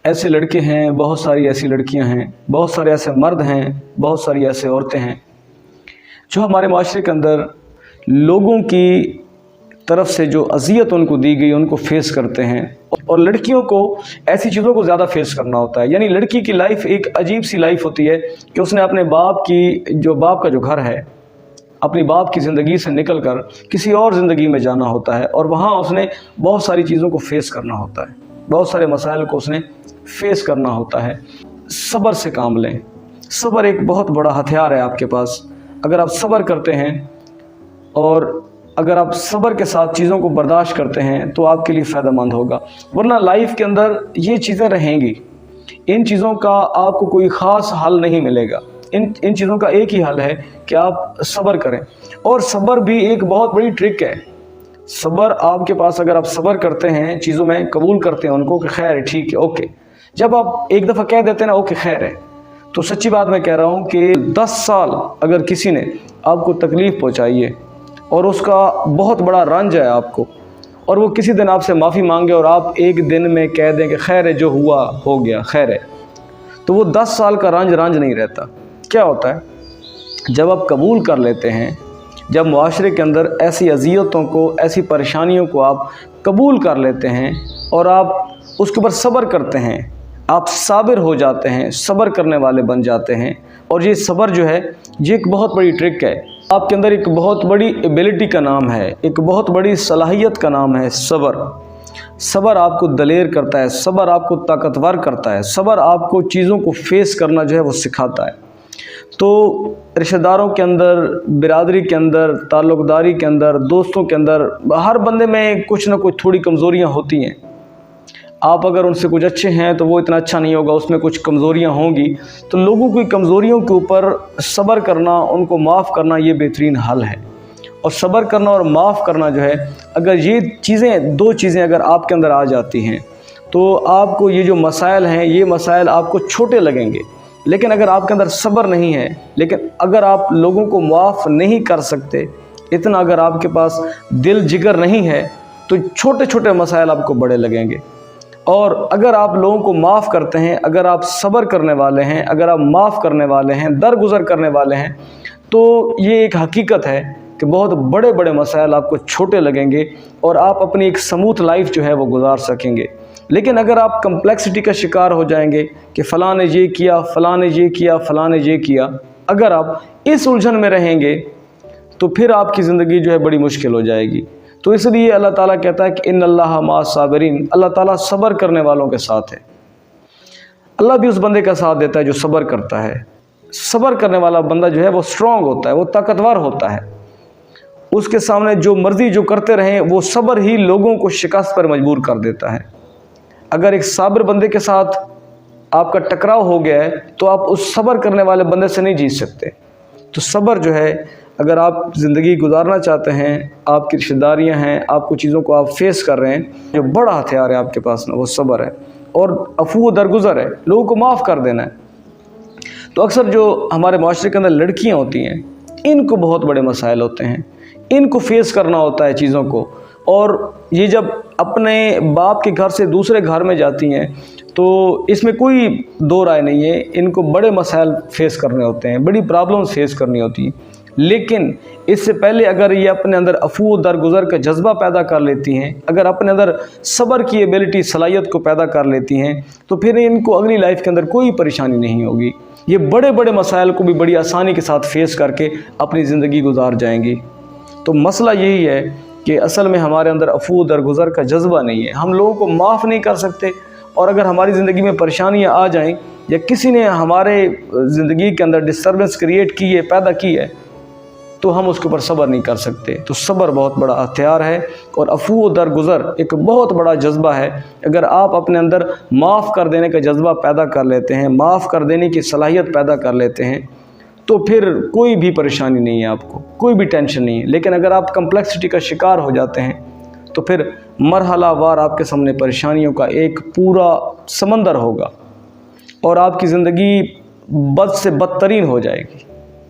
ऐसे लड़के हैं, बहुत सारी ऐसी लड़कियां हैं, बहुत सारे ऐसे मर्द हैं, बहुत सारी ऐसे औरतें हैं जो हमारे माशरे के अंदर लोगों की तरफ से जो अज़ियत उनको दी गई उनको फेस करते हैं। और लड़कियों को ऐसी चीज़ों को ज़्यादा फेस करना होता है। यानी लड़की की लाइफ एक अजीब सी लाइफ होती है कि उसने अपने बाप का जो घर है, अपनी बाप की ज़िंदगी से निकल कर किसी और ज़िंदगी में जाना होता है और वहाँ उसने बहुत सारी चीज़ों को फेस करना होता है, बहुत सारे मसाइल को उसने फेस करना होता है। सब्र से काम लें। सब्र एक बहुत बड़ा हथियार है आपके पास। अगर आप सब्र करते हैं और अगर आप सब्र के साथ चीज़ों को बर्दाश्त करते हैं तो आपके लिए फ़ायदेमंद होगा। वरना लाइफ के अंदर ये चीज़ें रहेंगी, इन चीज़ों का आपको कोई ख़ास हल नहीं मिलेगा। इन चीज़ों का एक ही हल है कि आप सब्र करें। और सब्र भी एक बहुत बड़ी ट्रिक है। सब्र आपके पास, अगर आप सब्र करते हैं, चीज़ों में कबूल करते हैं उनको कि खैर है, ठीक है, ओके, जब आप एक दफ़ा कह देते हैं ना ओके खैर है, तो सच्ची बात मैं कह रहा हूँ कि 10 साल अगर किसी ने आपको तकलीफ़ पहुँचाई है और उसका बहुत बड़ा रंज है आपको, और वो किसी दिन आपसे माफ़ी मांगे और आप एक दिन में कह दें कि खैर है, जो हुआ हो गया, खैर है, तो वो 10 साल का रंज नहीं रहता। क्या होता है, जब आप कबूल कर लेते हैं, जब मुआशरे के अंदर ऐसी अज़ियतों को, ऐसी परेशानियों को आप कबूल कर लेते हैं और आप उसके ऊपर सब्र करते हैं, आप साबिर हो जाते हैं, सब्र करने वाले बन जाते हैं। और ये सब्र जो है ये एक बहुत बड़ी ट्रिक है। आपके अंदर एक बहुत बड़ी एबिलिटी का नाम है, एक बहुत बड़ी सलाहियत का नाम है सब्र। सब्र आपको दलेर करता है, सब्र आपको ताकतवर करता है, सब्र आपको चीज़ों को फेस करना जो है वो सिखाता है। तो रिश्तेदारों के अंदर, बिरादरी के अंदर, ताल्लुक़दारी के अंदर, दोस्तों के अंदर, हर बंदे में कुछ ना कुछ थोड़ी कमज़ोरियाँ होती हैं। आप अगर उनसे कुछ अच्छे हैं तो वो इतना अच्छा नहीं होगा, उसमें कुछ कमज़ोरियाँ होंगी। तो लोगों की कमज़ोरियों के ऊपर सब्र करना, उनको माफ़ करना, ये बेहतरीन हल है। और सब्र करना और माफ़ करना जो है, अगर ये चीज़ें, दो चीज़ें अगर आपके अंदर आ जाती हैं तो आपको ये जो मसाइल हैं, ये मसाइल आपको छोटे लगेंगे। लेकिन अगर आपके अंदर सब्र नहीं है, लेकिन अगर आप लोगों को माफ़ नहीं कर सकते, इतना अगर आपके पास दिल जिगर नहीं है, तो छोटे छोटे मसाइल आपको बड़े लगेंगे। और अगर आप लोगों को माफ़ करते हैं, अगर आप सब्र करने वाले हैं, अगर आप माफ़ करने वाले हैं, दरगुज़र करने वाले हैं, तो ये एक हकीकत है कि बहुत बड़े बड़े मसाइल आपको छोटे लगेंगे और आप अपनी एक स्मूथ लाइफ जो है वो गुजार सकेंगे। लेकिन अगर आप कम्प्लेक्सिटी का शिकार हो जाएंगे कि फ़लाँ ने ये किया, फ़लाँ ने ये किया, फ़लाँ ने ये किया, अगर आप इस उलझन में रहेंगे तो फिर आपकी ज़िंदगी जो है बड़ी मुश्किल हो जाएगी। तो इसलिए अल्लाह ताला कहता है कि इन्नल्लाह माअस साबिरीन, अल्लाह ताला सब्र करने वालों के साथ है। अल्लाह भी उस बंदे का साथ देता है जो सब्र करता है। सब्र करने वाला बंदा जो है वो स्ट्रॉन्ग होता है, वो ताकतवर होता है। उसके सामने जो मर्ज़ी जो करते रहें, वो सब्र ही लोगों को शिकस्त पर मजबूर कर देता है। अगर एक साबिर बंदे के साथ आपका टकराव हो गया है तो आप उस सब्र करने वाले बंदे से नहीं जीत सकते। तो सब्र जो है, अगर आप ज़िंदगी गुजारना चाहते हैं, आपकी रिश्तेदारियाँ हैं, आपको चीज़ों को आप फेस कर रहे हैं, जो बड़ा हथियार है आपके पास ना, वो सब्र है। और अफ़ू दरगुज़र है, लोगों को माफ़ कर देना है। तो अक्सर जो हमारे माशरे के अंदर लड़कियाँ होती हैं, इनको बहुत बड़े मसाइल होते हैं, इनको फेस करना होता है चीज़ों को। और ये जब अपने बाप के घर से दूसरे घर में जाती हैं तो इसमें कोई दो राय नहीं है, इनको बड़े मसाइल फेस करने होते हैं, बड़ी प्रॉब्लम्स फेस करनी होती हैं। लेकिन इससे पहले अगर ये अपने अंदर अफ़ू दरगुज़र का जज्बा पैदा कर लेती हैं, अगर अपने अंदर सब्र की एबिलिटी, सलाहियत को पैदा कर लेती हैं, तो फिर इनको अगली लाइफ के अंदर कोई परेशानी नहीं होगी। ये बड़े बड़े मसाइल को भी बड़ी आसानी के साथ फेस करके अपनी ज़िंदगी गुजार जाएंगी। तो मसला यही है कि असल में हमारे अंदर अफ़ू दरगुज़र का जज्बा नहीं है, हम लोगों को माफ़ नहीं कर सकते। और अगर हमारी ज़िंदगी में परेशानियाँ आ जाएं या किसी ने हमारे ज़िंदगी के अंदर डिस्टर्बेंस क्रिएट की है, पैदा की है, तो हम उसके ऊपर सब्र नहीं कर सकते। तो सब्र बहुत बड़ा हथियार है और अफ़ू दरगुज़र एक बहुत बड़ा जज्बा है। अगर आप अपने अंदर माफ़ कर देने का जज्बा पैदा कर लेते हैं, माफ़ कर देने की सलाहियत पैदा कर लेते हैं, तो फिर कोई भी परेशानी नहीं है, आपको कोई भी टेंशन नहीं है। लेकिन अगर आप कम्प्लेक्सिटी का शिकार हो जाते हैं तो फिर मरहला वार आपके सामने परेशानियों का एक पूरा समंदर होगा और आपकी ज़िंदगी बद से बदतरीन हो जाएगी।